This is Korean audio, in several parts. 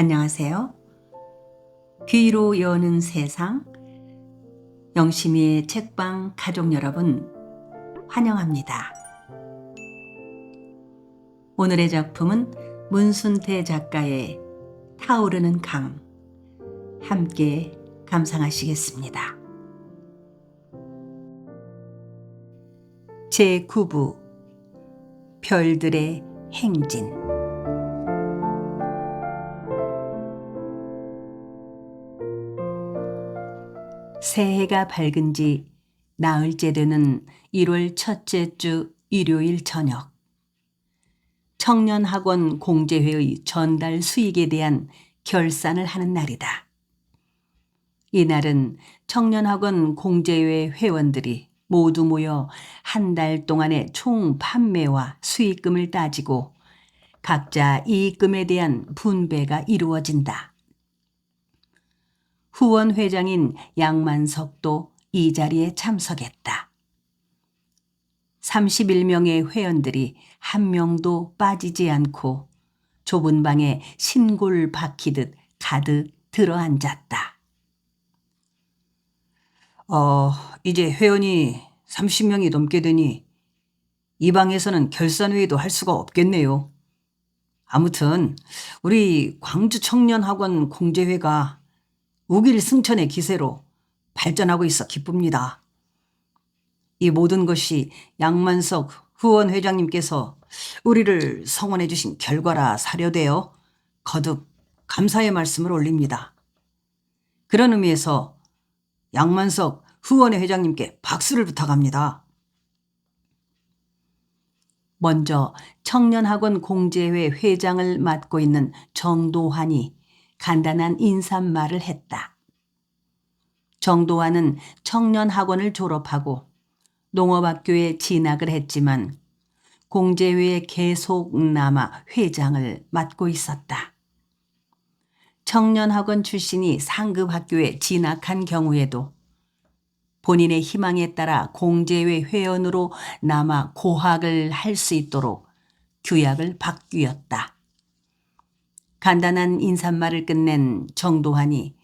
안녕하세요. 귀로 여는 세상, 영심이의 책방 가족 여러분, 환영합니다. 오늘의 작품은 문순태 작가의 타오르는 강, 함께 감상하시겠습니다. 제9부 별들의 행진. 새해가 밝은 지 나흘째 되는 1월 첫째 주 일요일 저녁. 청년학원 공제회의 전달 수익에 대한 결산을 하는 날이다. 이날은 청년학원 공제회 회원들이 모두 모여 한 달 동안의 총 판매와 수익금을 따지고 각자 이익금에 대한 분배가 이루어진다. 후원 회장인 양만석도 이 자리에 참석했다. 31명의 회원들이 한 명도 빠지지 않고 좁은 방에 신골 박히듯 가득 들어앉았다. 이제 회원이 30명이 넘게 되니 이 방에서는 결산회의도 할 수가 없겠네요. 아무튼 우리 광주 청년학원 공제회가 우길승천의 기세로 발전하고 있어 기쁩니다. 이 모든 것이 양만석 후원 회장님께서 우리를 성원해 주신 결과라 사료되어 거듭 감사의 말씀을 올립니다. 그런 의미에서 양만석 후원회 회장님께 박수를 부탁합니다. 먼저 청년학원 공제회 회장을 맡고 있는 정도환이 간단한 인사말을 했다. 정도환은 청년학원을 졸업하고 농업학교에 진학을 했지만 공제회에 계속 남아 회장을 맡고 있었다. 청년학원 출신이 상급학교에 진학한 경우에도 본인의 희망에 따라 공제회 회원으로 남아 고학을 할 수 있도록 규약을 바뀌었다. 간단한 인사말을 끝낸 정도환이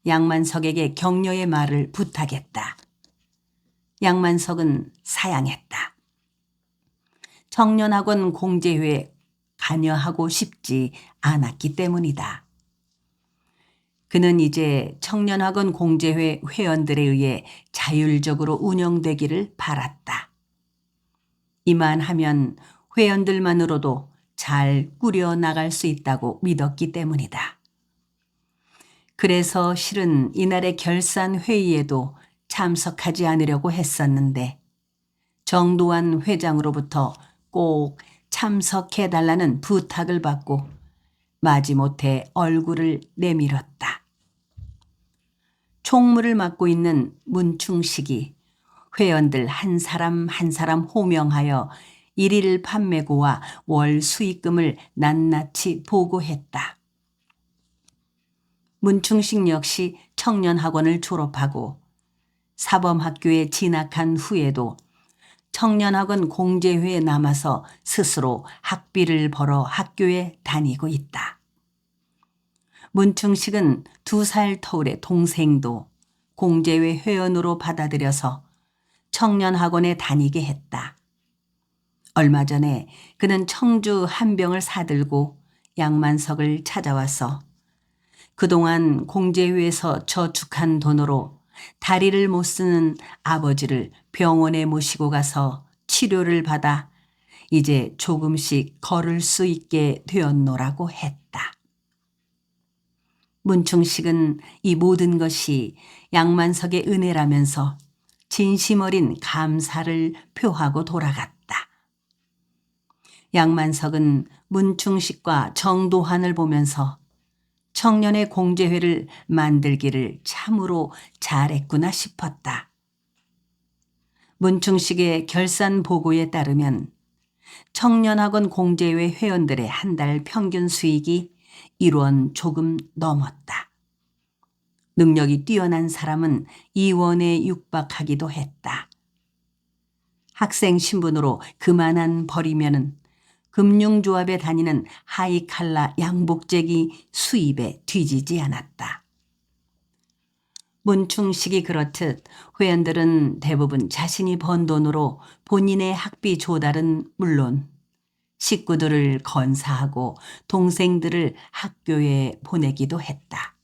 양만석에게 격려의 말을 부탁했다. 양만석은 사양했다. 청년학원 공제회에 관여하고 싶지 않았기 때문이다. 그는 이제 청년학원 공제회 회원들에 의해 자율적으로 운영되기를 바랐다. 이만하면 회원들만으로도 잘 꾸려나갈 수 있다고 믿었기 때문이다. 그래서 실은 이날의 결산 회의에도 참석하지 않으려고 했었는데 정도환 회장으로부터 꼭 참석해달라는 부탁을 받고 마지못해 얼굴을 내밀었다. 총무를 맡고 있는 문충식이 회원들 한 사람 한 사람 호명하여 일일 판매고와 월 수익금을 낱낱이 보고했다. 문충식 역시 청년학원을 졸업하고 사범학교에 진학한 후에도 청년학원 공제회에 남아서 스스로 학비를 벌어 학교에 다니고 있다. 문충식은 2살 터울의 동생도 공제회 회원으로 받아들여서 청년학원에 다니게 했다. 얼마 전에 그는 청주 한 병을 사들고 양만석을 찾아와서 그동안 공제회에서 저축한 돈으로 다리를 못 쓰는 아버지를 병원에 모시고 가서 치료를 받아 이제 조금씩 걸을 수 있게 되었노라고 했다. 문충식은 이 모든 것이 양만석의 은혜라면서 진심 어린 감사를 표하고 돌아갔다. 양만석은 문충식과 정도환을 보면서 청년의 공제회를 만들기를 참으로 잘했구나 싶었다. 문충식의 결산 보고에 따르면 청년학원 공제회 회원들의 한 달 평균 수익이 1원 조금 넘었다. 능력이 뛰어난 사람은 2원에 육박하기도 했다. 학생 신분으로 그만한 벌이면은 금융조합에 다니는 하이칼라 양복쟁이 수입에 뒤지지 않았다. 문충식이 그렇듯 회원들은 대부분 자신이 번 돈으로 본인의 학비 조달은 물론 식구들을 건사하고 동생들을 학교에 보내기도 했다.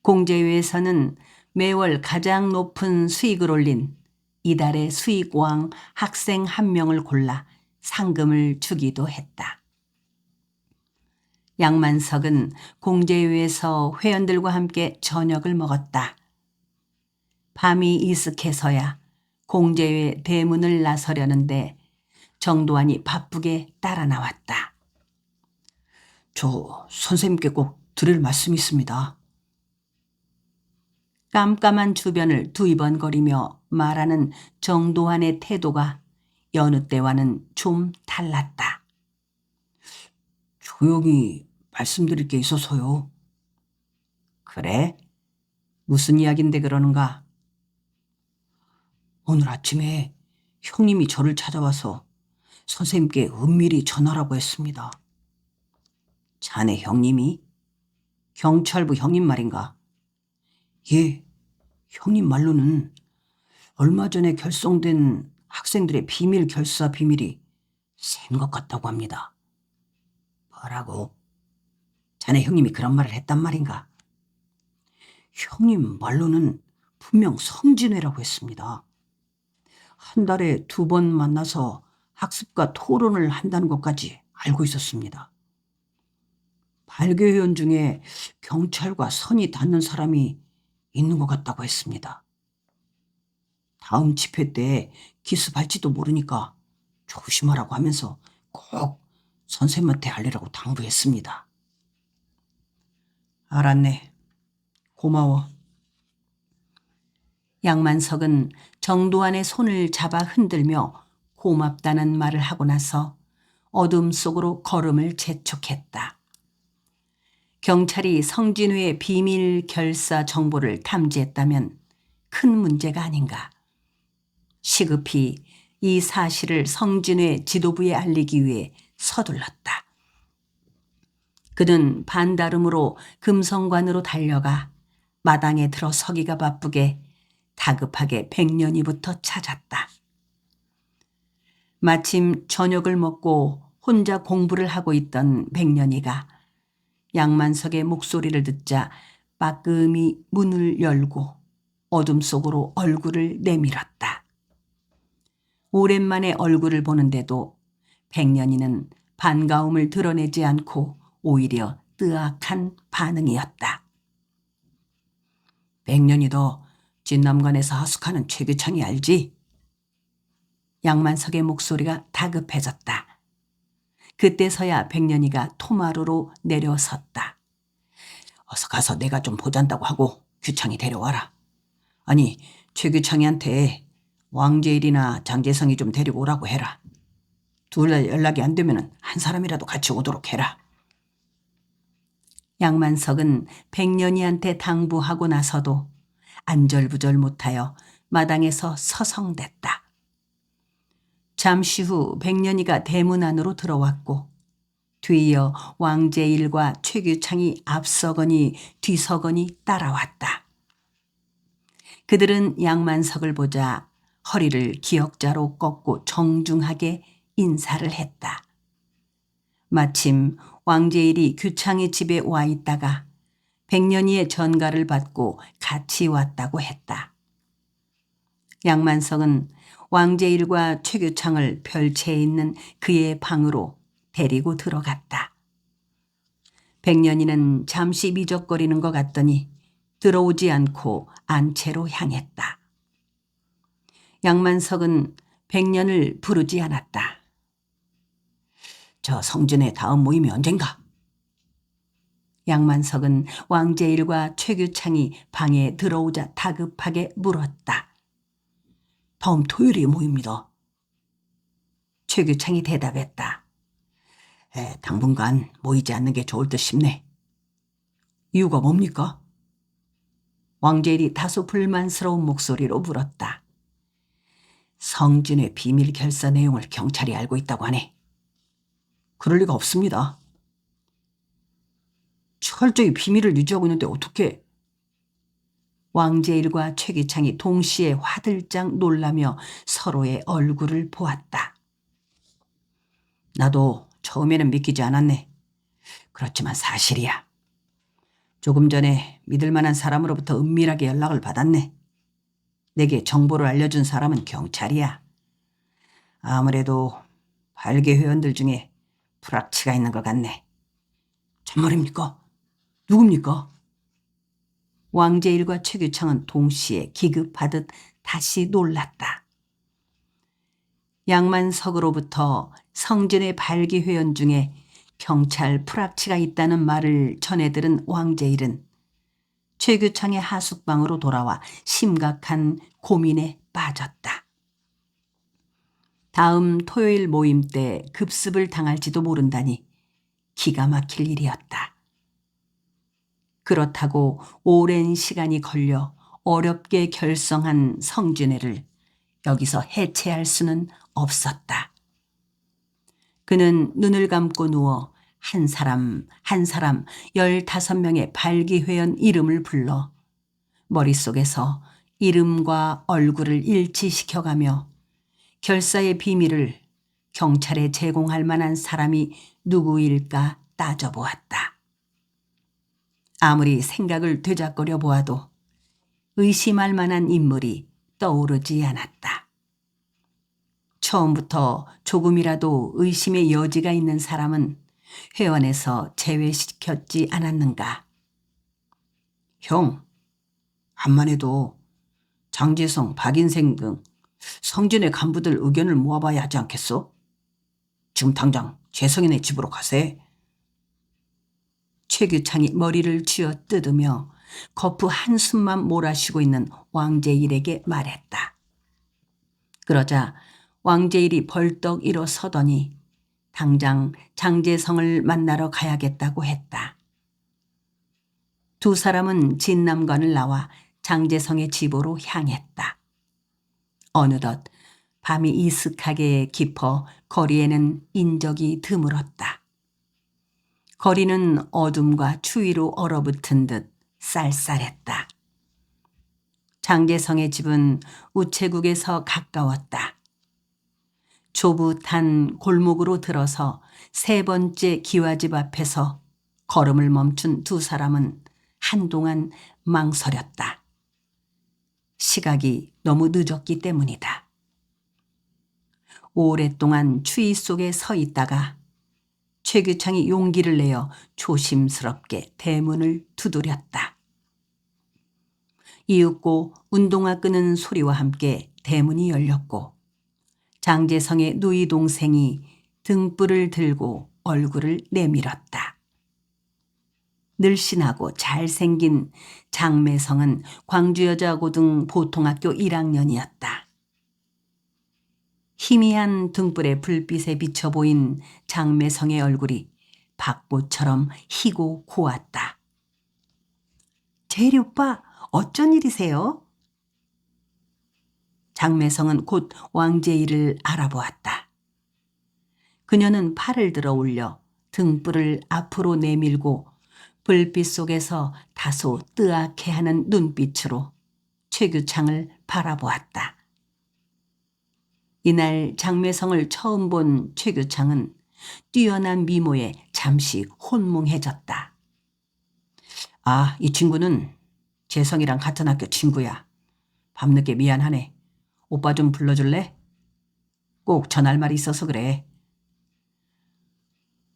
공제회에서는 매월 가장 높은 수익을 올린 이달의 수익왕 학생 한 명을 골라 상금을 주기도 했다. 양만석은 공제회에서 회원들과 함께 저녁을 먹었다. 밤이 이슥해서야 공제회 대문을 나서려는데 정도환이 바쁘게 따라 나왔다. 저 선생님께 꼭 드릴 말씀이 있습니다. 깜깜한 주변을 두리번거리며 말하는 정도환의 태도가 여느 때와는 좀 달랐다. 조용히 말씀드릴 게 있어서요. 그래? 무슨 이야긴데 그러는가? 오늘 아침에 형님이 저를 찾아와서 선생님께 은밀히 전하라고 했습니다. 자네 형님이? 경찰부 형님 말인가? 예, 형님 말로는 얼마 전에 결성된 학생들의 비밀 결사 비밀이 센 것 같다고 합니다. 뭐라고? 자네 형님이 그런 말을 했단 말인가? 형님 말로는 분명 성진회라고 했습니다. 한 달에 2번 만나서 학습과 토론을 한다는 것까지 알고 있었습니다. 발교회원 중에 경찰과 선이 닿는 사람이 있는 것 같다고 했습니다. 다음 집회 때 기습할지도 모르니까 조심하라고 하면서 꼭 선생님한테 알리라고 당부했습니다. 알았네. 고마워. 양만석은 정도환의 손을 잡아 흔들며 고맙다는 말을 하고 나서 어둠 속으로 걸음을 재촉했다. 경찰이 성진우의 비밀 결사 정보를 탐지했다면 큰 문제가 아닌가. 시급히 이 사실을 성진우의 지도부에 알리기 위해 서둘렀다. 그는 반다름으로 금성관으로 달려가 마당에 들어 서기가 바쁘게 다급하게 백년이부터 찾았다. 마침 저녁을 먹고 혼자 공부를 하고 있던 백년이가 양만석의 목소리를 듣자 빠끔히 문을 열고 어둠 속으로 얼굴을 내밀었다. 오랜만에 얼굴을 보는데도 백년이는 반가움을 드러내지 않고 오히려 뜨악한 반응이었다. 백년이도 진남관에서 하숙하는 최규창이 알지? 양만석의 목소리가 다급해졌다. 그때서야 백년이가 토마루로 내려섰다. 어서 가서 내가 좀 보잔다고 하고 규창이 데려와라. 아니, 최규창이한테 왕제일이나 장재성이 좀 데리고 오라고 해라. 둘 다 연락이 안 되면 한 사람이라도 같이 오도록 해라. 양만석은 백년이한테 당부하고 나서도 안절부절 못하여 마당에서 서성댔다. 잠시 후 백년이가 대문 안으로 들어왔고 뒤이어 왕제일과 최규창이 앞서거니 뒤서거니 따라왔다. 그들은 양만석을 보자 허리를 기역자로 꺾고 정중하게 인사를 했다. 마침 왕제일이 규창의 집에 와 있다가 백년이의 전가를 받고 같이 왔다고 했다. 양만석은 왕제일과 최규창을 별채에 있는 그의 방으로 데리고 들어갔다. 백년이는 잠시 미적거리는 것 같더니 들어오지 않고 안채로 향했다. 양만석은 백년을 부르지 않았다. 저 성진의 다음 모임이 언젠가? 양만석은 왕제일과 최규창이 방에 들어오자 다급하게 물었다. 다음 토요일이 모입니다. 최규창이 대답했다. 당분간 모이지 않는 게 좋을 듯 싶네. 이유가 뭡니까? 왕제일이 다소 불만스러운 목소리로 물었다. 성진의 비밀 결사 내용을 경찰이 알고 있다고 하네. 그럴 리가 없습니다. 철저히 비밀을 유지하고 있는데 어떻게? 왕제일과 최규창이 동시에 화들짝 놀라며 서로의 얼굴을 보았다. 나도 처음에는 믿기지 않았네. 그렇지만 사실이야. 조금 전에 믿을 만한 사람으로부터 은밀하게 연락을 받았네. 내게 정보를 알려준 사람은 경찰이야. 아무래도 발기 회원들 중에 불확치가 있는 것 같네. 정말입니까? 누굽니까? 왕제일과 최규창은 동시에 기급하듯 다시 놀랐다. 양만석으로부터 성진의 발기 회원 중에 경찰 프락치가 있다는 말을 전해 들은 왕제일은 최규창의 하숙방으로 돌아와 심각한 고민에 빠졌다. 다음 토요일 모임 때 급습을 당할지도 모른다니 기가 막힐 일이었다. 그렇다고 오랜 시간이 걸려 어렵게 결성한 성진회를 여기서 해체할 수는 없었다. 그는 눈을 감고 누워 한 사람 한 사람 15명의 발기회원 이름을 불러 머릿속에서 이름과 얼굴을 일치시켜가며 결사의 비밀을 경찰에 제공할 만한 사람이 누구일까 따져보았다. 아무리 생각을 되잡거려 보아도 의심할 만한 인물이 떠오르지 않았다. 처음부터 조금이라도 의심의 여지가 있는 사람은 회원에서 제외시켰지 않았는가. 형, 암만 해도 장재성, 박인생 등 성진의 간부들 의견을 모아봐야 하지 않겠어? 지금 당장 재성이네 집으로 가세. 최규창이 머리를 쥐어 뜯으며 거푸 한숨만 몰아쉬고 있는 왕제일에게 말했다. 그러자 왕제일이 벌떡 일어서더니 당장 장재성을 만나러 가야겠다고 했다. 두 사람은 진남관을 나와 장재성의 집으로 향했다. 어느덧 밤이 이슥하게 깊어 거리에는 인적이 드물었다. 거리는 어둠과 추위로 얼어붙은 듯 쌀쌀했다. 장재성의 집은 우체국에서 가까웠다. 조붓한 골목으로 들어서 세 번째 기와집 앞에서 걸음을 멈춘 두 사람은 한동안 망설였다. 시각이 너무 늦었기 때문이다. 오랫동안 추위 속에 서 있다가 최규창이 용기를 내어 조심스럽게 대문을 두드렸다. 이윽고 운동화 끄는 소리와 함께 대문이 열렸고 장재성의 누이 동생이 등불을 들고 얼굴을 내밀었다. 늘씬하고 잘생긴 장매성은 광주여자고등 보통학교 1학년이었다. 희미한 등불의 불빛에 비쳐 보인 장매성의 얼굴이 박보처럼 희고 고왔다. 제일이 오빠, 어쩐 일이세요? 장매성은 곧 왕제일을 알아보았다. 그녀는 팔을 들어 올려 등불을 앞으로 내밀고 불빛 속에서 다소 뜨악해하는 눈빛으로 최규창을 바라보았다. 이날 장매성을 처음 본 최규창은 뛰어난 미모에 잠시 혼몽해졌다. 아, 이 친구는 재성이랑 같은 학교 친구야. 밤늦게 미안하네. 오빠 좀 불러줄래? 꼭 전할 말이 있어서 그래.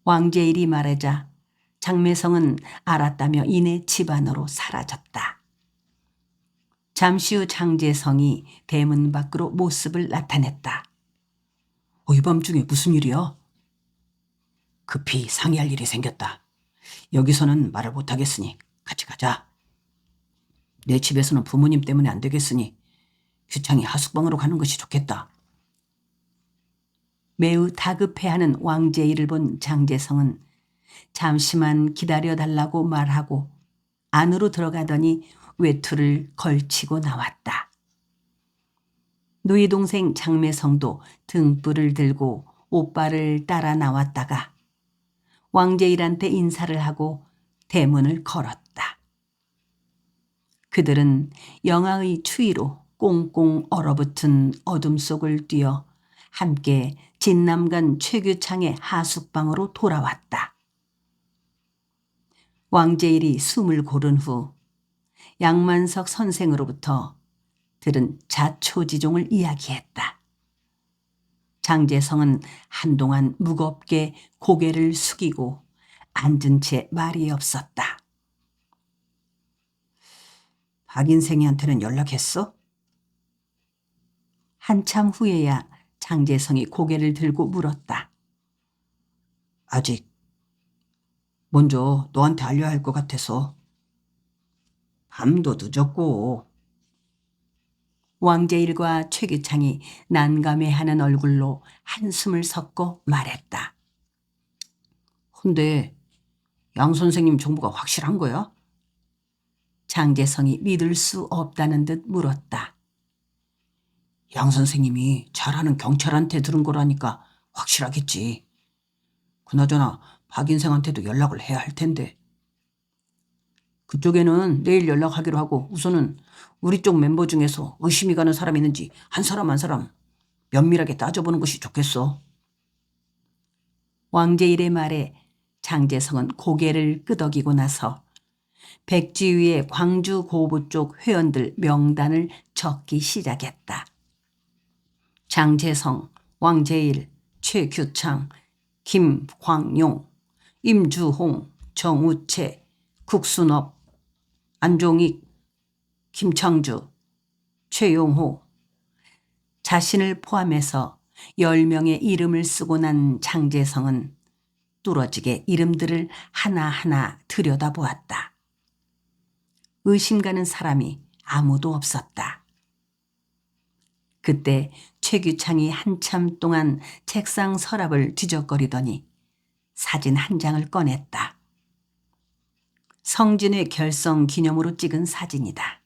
왕제일이 말하자 장매성은 알았다며 이내 집 안으로 사라졌다. 잠시 후 장재성이 대문 밖으로 모습을 나타냈다. 이 밤중에 무슨 일이야? 급히 상의할 일이 생겼다. 여기서는 말을 못하겠으니 같이 가자. 내 집에서는 부모님 때문에 안 되겠으니 규창이 하숙방으로 가는 것이 좋겠다. 매우 다급해하는 왕제일을 본 장재성은 잠시만 기다려달라고 말하고 안으로 들어가더니 외투를 걸치고 나왔다. 누이 동생 장매성도 등불을 들고 오빠를 따라 나왔다가 왕제일한테 인사를 하고 대문을 걸었다. 그들은 영하의 추위로 꽁꽁 얼어붙은 어둠 속을 뛰어 함께 진남관 최규창의 하숙방으로 돌아왔다. 왕제일이 숨을 고른 후 양만석 선생으로부터 들은 자초지종을 이야기했다. 장제성은 한동안 무겁게 고개를 숙이고 앉은 채 말이 없었다. 박인생이한테는 연락했어? 한참 후에야 장제성이 고개를 들고 물었다. 아직. 먼저 너한테 알려야 할 것 같아서. 밤도 늦었고. 왕제일과 최규창이 난감해하는 얼굴로 한숨을 섞고 말했다. 근데 양 선생님 정보가 확실한 거야? 장제성이 믿을 수 없다는 듯 물었다. 양 선생님이 잘하는 경찰한테 들은 거라니까 확실하겠지. 그나저나 박인생한테도 연락을 해야 할 텐데. 그쪽에는 내일 연락하기로 하고 우선은 우리 쪽 멤버 중에서 의심이 가는 사람이 있는지 한 사람 면밀하게 따져보는 것이 좋겠어. 왕제일의 말에 장제성은 고개를 끄덕이고 나서 백지 위에 광주 고부 쪽 회원들 명단을 적기 시작했다. 장제성, 왕제일, 최규창, 김광용, 임주홍, 정우채, 국순업, 안종익, 김창주, 최용호. 자신을 포함해서 10명의 이름을 쓰고 난 장제성은 뚫어지게 이름들을 하나하나 들여다보았다. 의심 가는 사람이 아무도 없었다. 그때 최규창이 한참 동안 책상 서랍을 뒤적거리더니 사진 한 장을 꺼냈다. 성진의 결성 기념으로 찍은 사진이다.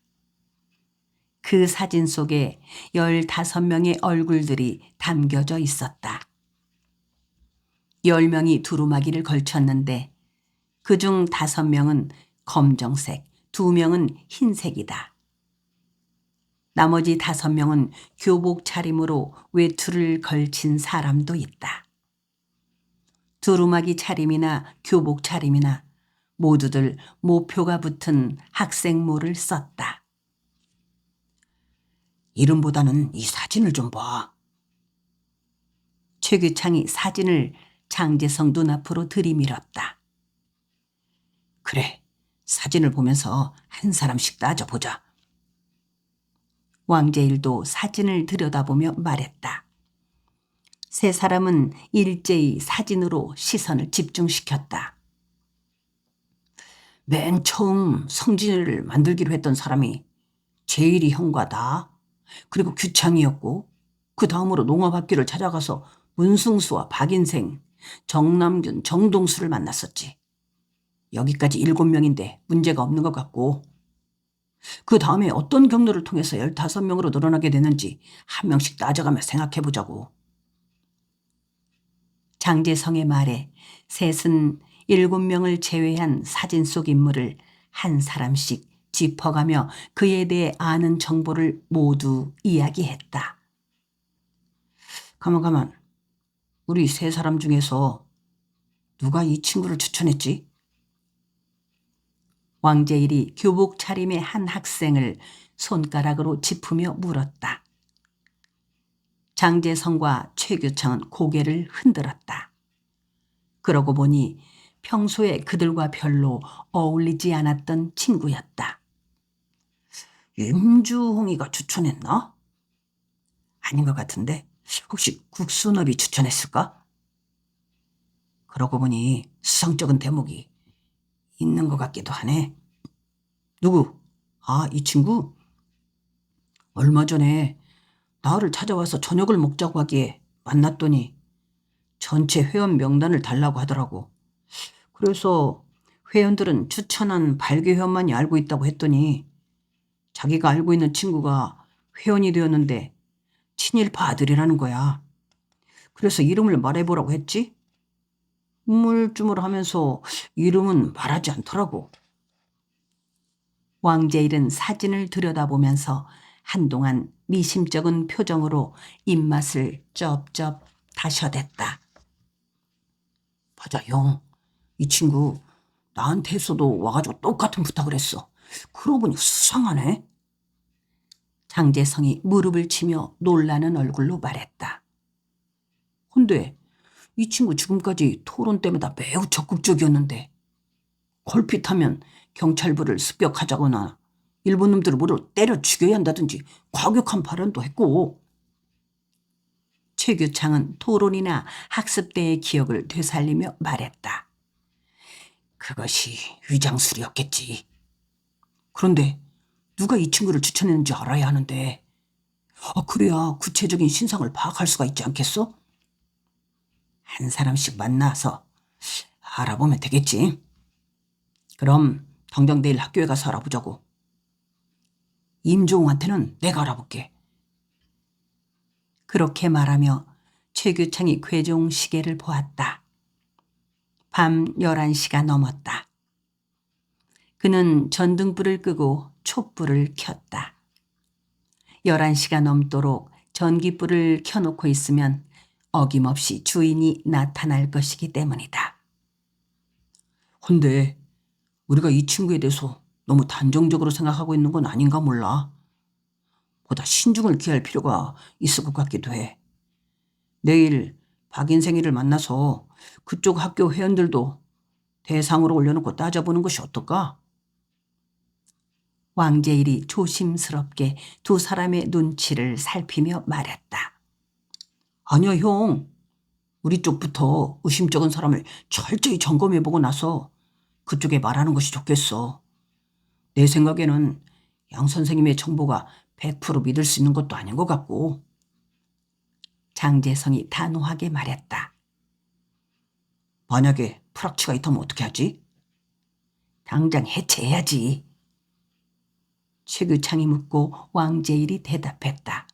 그 사진 속에 15명의 얼굴들이 담겨져 있었다. 10명이 두루마기를 걸쳤는데 그중 5명은 검정색, 2명은 흰색이다. 나머지 5명은 교복 차림으로 외투를 걸친 사람도 있다. 두루마기 차림이나 교복 차림이나 모두들 모표가 붙은 학생모를 썼다. 이름보다는 이 사진을 좀 봐. 최규창이 사진을 장제성 눈앞으로 들이밀었다. 그래, 사진을 보면서 한 사람씩 따져보자. 왕제일도 사진을 들여다보며 말했다. 세 사람은 일제히 사진으로 시선을 집중시켰다. 맨 처음 성진이를 만들기로 했던 사람이 제일이 형과 나, 그리고 규창이었고 그 다음으로 농업학교를 찾아가서 문승수와 박인생, 정남균, 정동수를 만났었지. 여기까지 7명인데 문제가 없는 것 같고 그 다음에 어떤 경로를 통해서 15명으로 늘어나게 되는지 한 명씩 따져가며 생각해보자고. 장제성의 말에 셋은 7명을 제외한 사진 속 인물을 한 사람씩 짚어가며 그에 대해 아는 정보를 모두 이야기했다. 가만. 우리 3사람 중에서 누가 이 친구를 추천했지? 왕제일이 교복 차림의 한 학생을 손가락으로 짚으며 물었다. 장제성과 최규창은 고개를 흔들었다. 그러고 보니 평소에 그들과 별로 어울리지 않았던 친구였다. 임주홍이가 추천했나? 아닌 것 같은데 혹시 국순업이 추천했을까? 그러고 보니 수상쩍은 대목이 있는 것 같기도 하네. 누구? 아, 이 친구? 얼마 전에 나를 찾아와서 저녁을 먹자고 하기에 만났더니 전체 회원 명단을 달라고 하더라고. 그래서 회원들은 추천한 발기 회원만이 알고 있다고 했더니 자기가 알고 있는 친구가 회원이 되었는데 친일파 아들이라는 거야. 그래서 이름을 말해보라고 했지? 우물쭈물하면서 이름은 말하지 않더라고. 왕제일은 사진을 들여다보면서 한동안 미심쩍은 표정으로 입맛을 쩝쩝 다셔댔다. 맞아, 형. 이 친구 나한테서도 와가지고 똑같은 부탁을 했어. 그러고 보니 수상하네. 장재성이 무릎을 치며 놀라는 얼굴로 말했다. 근데 이 친구 지금까지 토론 때마다 매우 적극적이었는데 걸핏하면 경찰부를 습격하자거나 일본 놈들을 모두 때려 죽여야 한다든지 과격한 발언도 했고. 최규창은 토론이나 학습 때의 기억을 되살리며 말했다. 그것이 위장술이었겠지. 그런데 누가 이 친구를 추천했는지 알아야 하는데, 그래야 구체적인 신상을 파악할 수가 있지 않겠어? 한 사람씩 만나서 알아보면 되겠지. 그럼 당장 내일 학교에 가서 알아보자고. 임종호한테는 내가 알아볼게. 그렇게 말하며 최규창이 궤종 시계를 보았다. 밤 11시가 넘었다. 그는 전등불을 끄고 촛불을 켰다. 11시가 넘도록 전기불을 켜놓고 있으면 어김없이 주인이 나타날 것이기 때문이다. 근데 우리가 이 친구에 대해서 너무 단정적으로 생각하고 있는 건 아닌가 몰라. 보다 신중을 기할 필요가 있을 것 같기도 해. 내일 박인생이를 만나서 그쪽 학교 회원들도 대상으로 올려놓고 따져보는 것이 어떨까? 왕제일이 조심스럽게 두 사람의 눈치를 살피며 말했다. 아니야, 형. 우리 쪽부터 의심쩍은 사람을 철저히 점검해보고 나서 그쪽에 말하는 것이 좋겠어. 내 생각에는 양 선생님의 정보가 100% 믿을 수 있는 것도 아닌 것 같고. 장재성이 단호하게 말했다. 만약에 프락치가 있다면 어떻게 하지? 당장 해체해야지. 최규창이 묻고 왕제일이 대답했다.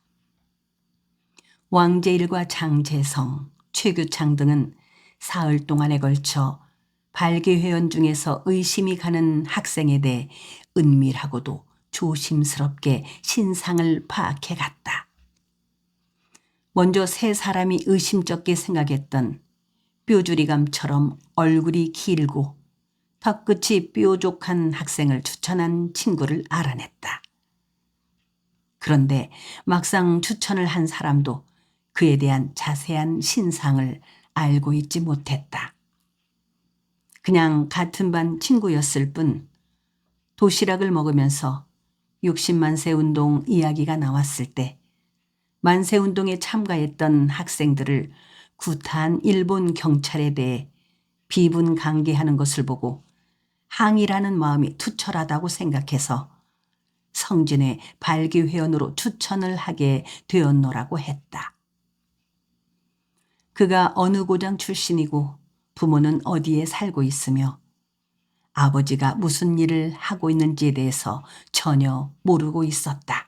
왕제일과 장재성, 최규창 등은 사흘 동안에 걸쳐 발기 회원 중에서 의심이 가는 학생에 대해 은밀하고도 조심스럽게 신상을 파악해 갔다. 먼저 세 사람이 의심쩍게 생각했던 뾰주리감처럼 얼굴이 길고 턱끝이 뾰족한 학생을 추천한 친구를 알아냈다. 그런데 막상 추천을 한 사람도 그에 대한 자세한 신상을 알고 있지 못했다. 그냥 같은 반 친구였을 뿐 도시락을 먹으면서 60만세 운동 이야기가 나왔을 때 만세 운동에 참가했던 학생들을 구타한 일본 경찰에 대해 비분강개하는 것을 보고 항의라는 마음이 투철하다고 생각해서 성진의 발기 회원으로 추천을 하게 되었노라고 했다. 그가 어느 고장 출신이고 부모는 어디에 살고 있으며 아버지가 무슨 일을 하고 있는지에 대해서 전혀 모르고 있었다.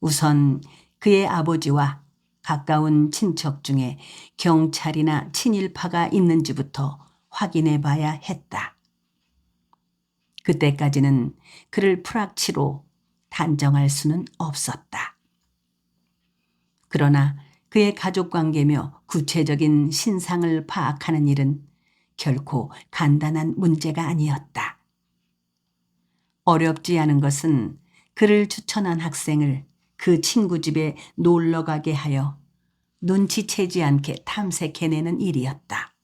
우선 그의 아버지와 가까운 친척 중에 경찰이나 친일파가 있는지부터 확인해 봐야 했다. 그때까지는 그를 프락치로 단정할 수는 없었다. 그러나 그의 가족관계며 구체적인 신상을 파악하는 일은 결코 간단한 문제가 아니었다. 어렵지 않은 것은 그를 추천한 학생을 그 친구 집에 놀러가게 하여 눈치채지 않게 탐색해내는 일이었다.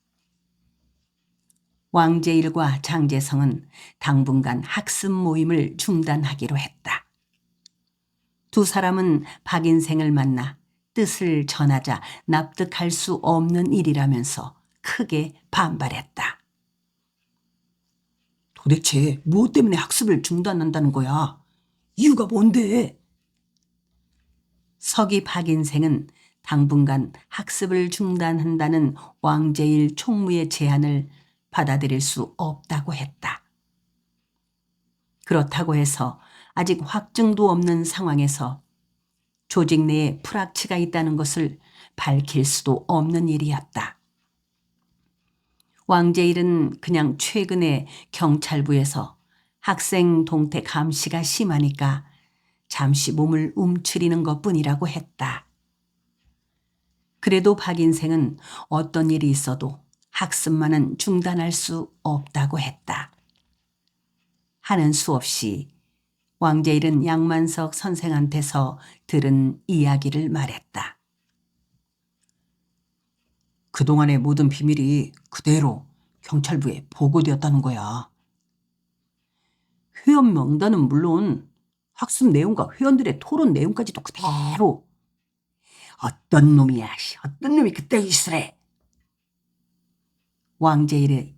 왕제일과 장재성은 당분간 학습 모임을 중단하기로 했다. 두 사람은 박인생을 만나 뜻을 전하자 납득할 수 없는 일이라면서 크게 반발했다. 도대체 무엇 때문에 학습을 중단한다는 거야? 이유가 뭔데? 서기 박인생은 당분간 학습을 중단한다는 왕제일 총무의 제안을 받아들일 수 없다고 했다. 그렇다고 해서 아직 확증도 없는 상황에서 조직 내에 프락치가 있다는 것을 밝힐 수도 없는 일이었다. 왕제일은 그냥 최근에 경찰부에서 학생 동태 감시가 심하니까 잠시 몸을 움츠리는 것뿐이라고 했다. 그래도 박 인생은 어떤 일이 있어도 학습만은 중단할 수 없다고 했다. 하는 수 없이 왕제일은 양만석 선생한테서 들은 이야기를 말했다. 그동안의 모든 비밀이 그대로 경찰부에 보고되었다는 거야. 회원 명단은 물론 학습 내용과 회원들의 토론 내용까지도 그대로. 어떤 놈이야, 어떤 놈이 그때 있으래. 왕제일의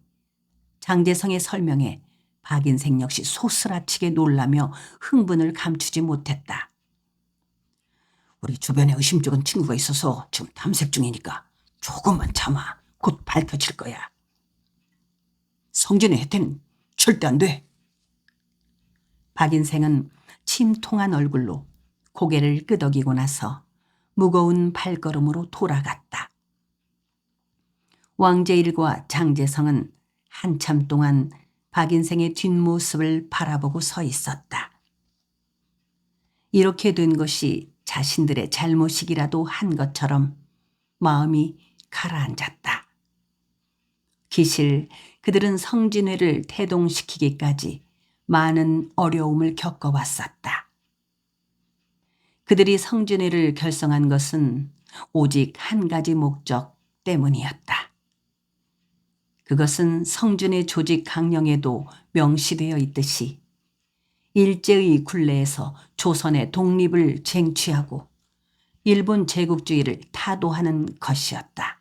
장제성의 설명에 박인생 역시 소스라치게 놀라며 흥분을 감추지 못했다. 우리 주변에 의심쩍은 친구가 있어서 지금 탐색 중이니까 조금만 참아. 곧 밝혀질 거야. 성진의 혜태는 절대 안 돼. 박인생은 침통한 얼굴로 고개를 끄덕이고 나서 무거운 발걸음으로 돌아갔다. 왕제일과 장제성은 한참 동안 박인생의 뒷모습을 바라보고 서 있었다. 이렇게 된 것이 자신들의 잘못이기라도 한 것처럼 마음이 가라앉았다. 기실 그들은 성진회를 태동시키기까지 많은 어려움을 겪어왔었다. 그들이 성진회를 결성한 것은 오직 한 가지 목적 때문이었다. 그것은 성진회 조직 강령에도 명시되어 있듯이 일제의 굴레에서 조선의 독립을 쟁취하고 일본 제국주의를 타도하는 것이었다.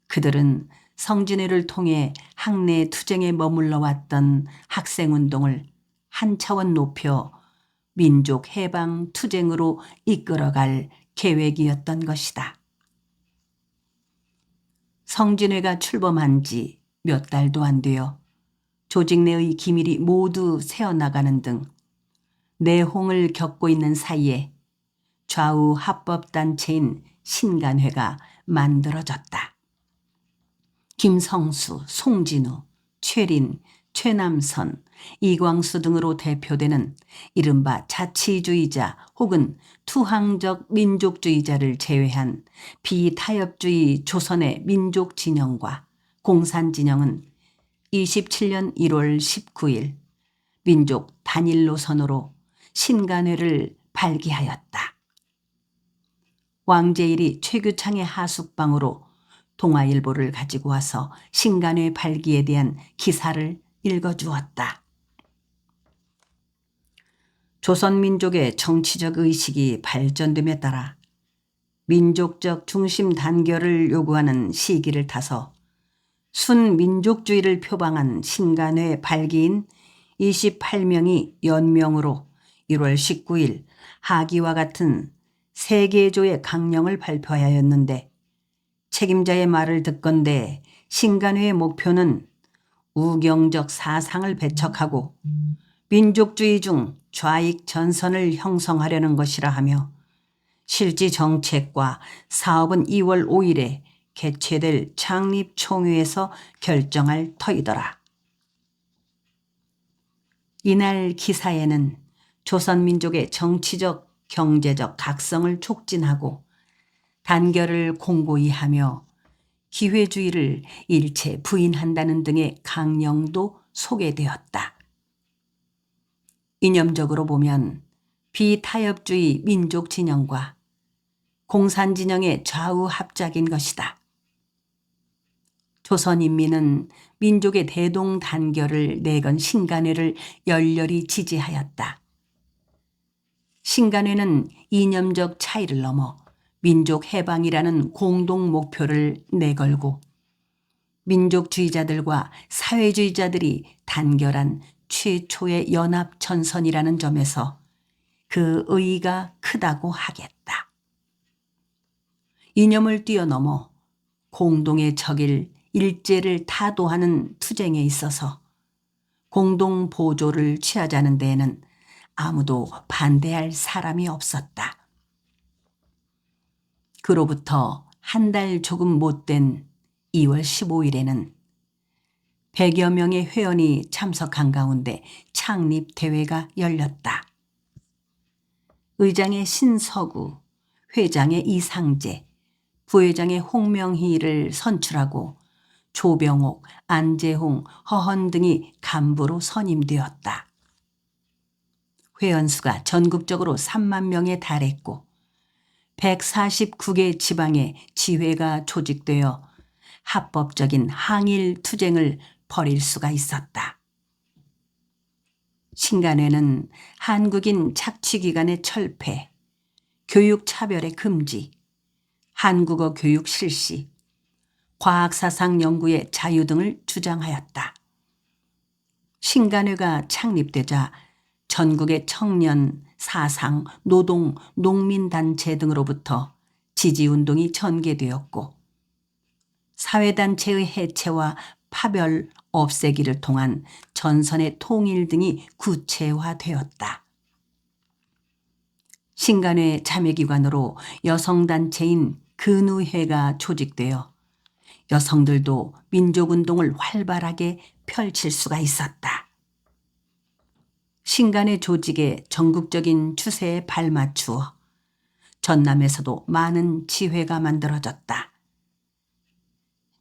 그들은 성진회를 통해 학내 투쟁에 머물러 왔던 학생운동을 한 차원 높여 민족 해방 투쟁으로 이끌어갈 계획이었던 것이다. 성진회가 출범한 지 몇 달도 안 되어 조직 내의 기밀이 모두 새어나가는 등 내홍을 겪고 있는 사이에 좌우 합법단체인 신간회가 만들어졌다. 김성수, 송진우, 최린, 최남선, 이광수 등으로 대표되는 이른바 자치주의자 혹은 투항적 민족주의자를 제외한 비타협주의 조선의 민족진영과 공산진영은 27년 1월 19일 민족 단일 노선으로 신간회를 발기하였다. 왕제일이 최규창의 하숙방으로 동아일보를 가지고 와서 신간회 발기에 대한 기사를 읽어주었다. 조선민족의 정치적 의식이 발전됨에 따라 민족적 중심 단결을 요구하는 시기를 타서 순민족주의를 표방한 신간회 발기인 28명이 연명으로 1월 19일 하기와 같은 세계조의 강령을 발표하였는데 책임자의 말을 듣건대 신간회의 목표는 우경적 사상을 배척하고 민족주의 중 좌익 전선을 형성하려는 것이라 하며 실지 정책과 사업은 2월 5일에 개최될 창립총회에서 결정할 터이더라. 이날 기사에는 조선민족의 정치적, 경제적 각성을 촉진하고 단결을 공고히 하며 기회주의를 일체 부인한다는 등의 강령도 소개되었다. 이념적으로 보면 비타협주의 민족 진영과 공산 진영의 좌우 합작인 것이다. 조선인민은 민족의 대동 단결을 내건 신간회를 열렬히 지지하였다. 신간회는 이념적 차이를 넘어 민족 해방이라는 공동 목표를 내걸고 민족주의자들과 사회주의자들이 단결한 최초의 연합 전선이라는 점에서 그 의의가 크다고 하겠다. 이념을 뛰어넘어 공동의 적일 일제를 타도하는 투쟁에 있어서 공동 보조를 취하자는 데에는 아무도 반대할 사람이 없었다. 그로부터 한 달 조금 못된 2월 15일에는 100여 명의 회원이 참석한 가운데 창립대회가 열렸다. 의장의 신서구, 회장의 이상재, 부회장의 홍명희를 선출하고 조병옥, 안재홍, 허헌 등이 간부로 선임되었다. 회원수가 전국적으로 3만 명에 달했고 149개 지방에 지회가 조직되어 합법적인 항일 투쟁을 벌일 수가 있었다. 신간회는 한국인 착취기관의 철폐, 교육 차별의 금지, 한국어 교육 실시, 과학사상 연구의 자유 등을 주장하였다. 신간회가 창립되자 전국의 청년, 사상, 노동, 농민단체 등으로부터 지지운동이 전개되었고 사회단체의 해체와 파별 없애기를 통한 전선의 통일 등이 구체화되었다. 신간회 자매기관으로 여성단체인 근우회가 조직되어 여성들도 민족운동을 활발하게 펼칠 수가 있었다. 신간회 조직의 전국적인 추세에 발맞추어 전남에서도 많은 지회가 만들어졌다.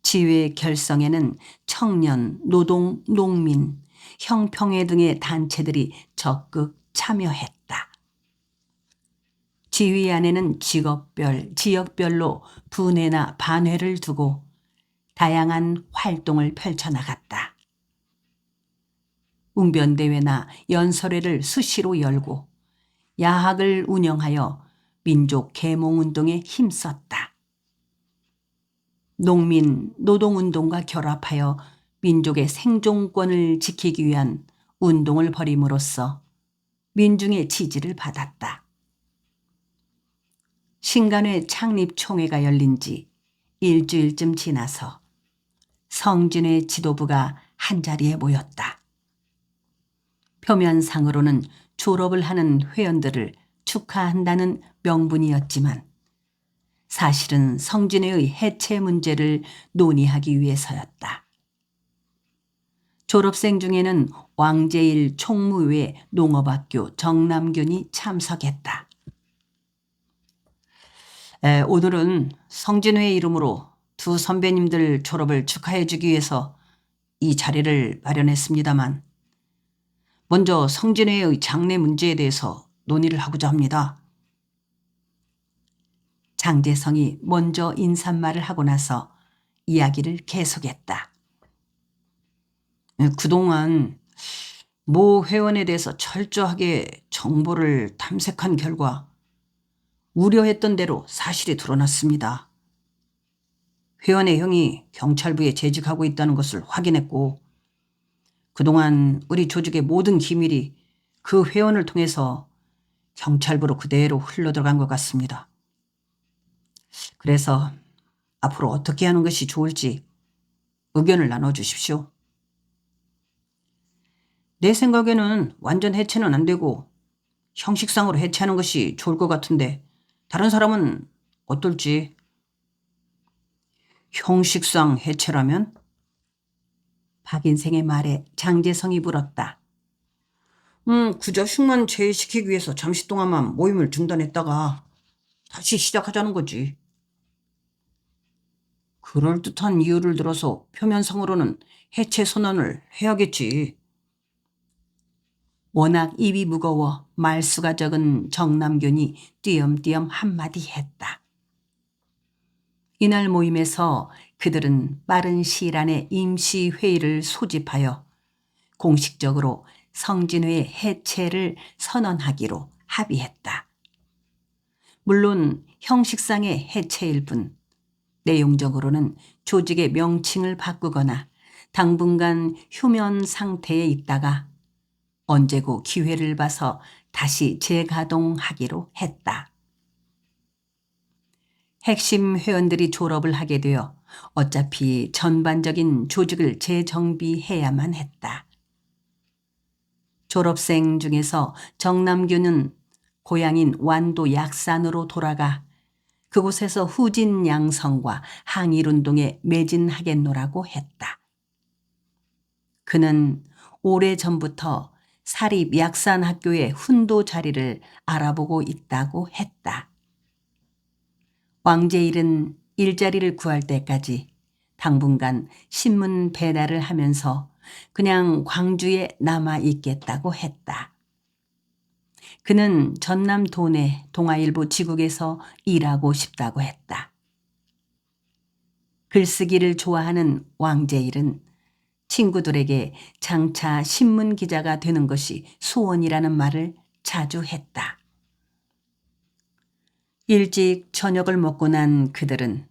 지회 결성에는 청년, 노동, 농민, 형평회 등의 단체들이 적극 참여했다. 지회 안에는 직업별, 지역별로 분회나 반회를 두고 다양한 활동을 펼쳐나갔다. 웅변대회나 연설회를 수시로 열고 야학을 운영하여 민족 계몽운동에 힘썼다. 농민, 노동운동과 결합하여 민족의 생존권을 지키기 위한 운동을 벌임으로써 민중의 지지를 받았다. 신간회 창립총회가 열린 지 일주일쯤 지나서 성진회 지도부가 한자리에 모였다. 표면상으로는 졸업을 하는 회원들을 축하한다는 명분이었지만 사실은 성진회의 해체 문제를 논의하기 위해서였다. 졸업생 중에는 왕제일 총무회 농업학교 정남균이 참석했다. 오늘은 성진회 이름으로 두 선배님들 졸업을 축하해 주기 위해서 이 자리를 마련했습니다만 먼저 성진회의 장래 문제에 대해서 논의를 하고자 합니다. 장재성이 먼저 인사말을 하고 나서 이야기를 계속했다. 그동안 모 회원에 대해서 철저하게 정보를 탐색한 결과 우려했던 대로 사실이 드러났습니다. 회원의 형이 경찰부에 재직하고 있다는 것을 확인했고 그동안 우리 조직의 모든 기밀이 그 회원을 통해서 경찰부로 그대로 흘러들어간 것 같습니다. 그래서 앞으로 어떻게 하는 것이 좋을지 의견을 나눠주십시오. 내 생각에는 완전 해체는 안 되고 형식상으로 해체하는 것이 좋을 것 같은데 다른 사람은 어떨지? 형식상 해체라면? 박인생의 말에 장재성이 물었다. 그저 흉만 제외시키기 위해서 잠시 동안만 모임을 중단했다가 다시 시작하자는 거지. 그럴듯한 이유를 들어서 표면상으로는 해체 선언을 해야겠지. 워낙 입이 무거워 말수가 적은 정남균이 띄엄띄엄 한마디 했다. 이날 모임에서 그들은 빠른 시일 안에 임시회의를 소집하여 공식적으로 성진회 해체를 선언하기로 합의했다. 물론 형식상의 해체일 뿐 내용적으로는 조직의 명칭을 바꾸거나 당분간 휴면 상태에 있다가 언제고 기회를 봐서 다시 재가동하기로 했다. 핵심 회원들이 졸업을 하게 되어 어차피 전반적인 조직을 재정비해야만 했다. 졸업생 중에서 정남균은 고향인 완도 약산으로 돌아가 그곳에서 후진 양성과 항일운동에 매진하겠노라고 했다. 그는 오래전부터 사립 약산학교의 훈도 자리를 알아보고 있다고 했다. 왕제일은 일자리를 구할 때까지 당분간 신문 배달을 하면서 그냥 광주에 남아 있겠다고 했다. 그는 전남 도내 동아일보 지국에서 일하고 싶다고 했다. 글쓰기를 좋아하는 왕제일은 친구들에게 장차 신문 기자가 되는 것이 소원이라는 말을 자주 했다. 일찍 저녁을 먹고 난 그들은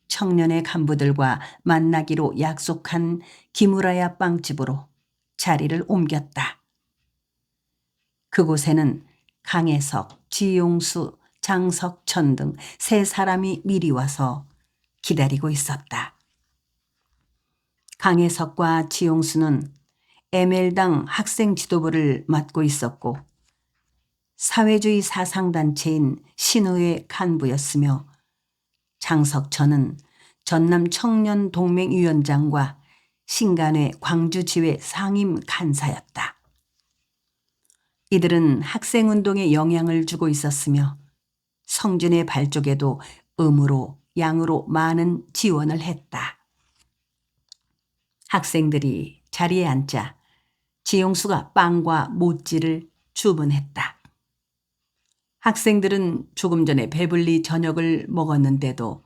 청년의 간부들과 만나기로 약속한 기무라야 빵집으로 자리를 옮겼다. 그곳에는 강혜석, 지용수, 장석천 등 세 사람이 미리 와서 기다리고 있었다. 강혜석과 지용수는 ML당 학생 지도부를 맡고 있었고 사회주의 사상단체인 신의회 간부였으며 장석천은 전남 청년동맹위원장과 신간회 광주지회 상임 간사였다. 이들은 학생운동에 영향을 주고 있었으며 성진의 발족에도 음으로 양으로 많은 지원을 했다. 학생들이 자리에 앉자 지용수가 빵과 모찌를 주문했다. 학생들은 조금 전에 배불리 저녁을 먹었는데도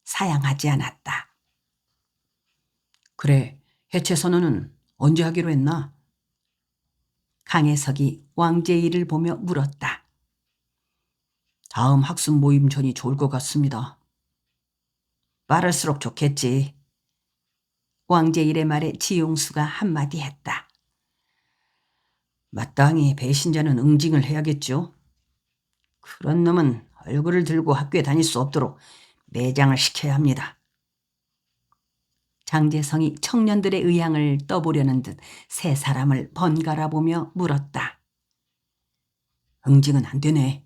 사양하지 않았다. 그래, 해체 선언은 언제 하기로 했나? 강혜석이 왕제일을 보며 물었다. 다음 학습 모임 전이 좋을 것 같습니다. 빠를수록 좋겠지. 왕제일의 말에 지용수가 한마디 했다. 마땅히 배신자는 응징을 해야겠죠. 그런 놈은 얼굴을 들고 학교에 다닐 수 없도록 매장을 시켜야 합니다. 장재성이 청년들의 의향을 떠보려는 듯 세 사람을 번갈아 보며 물었다. 응징은 안 되네.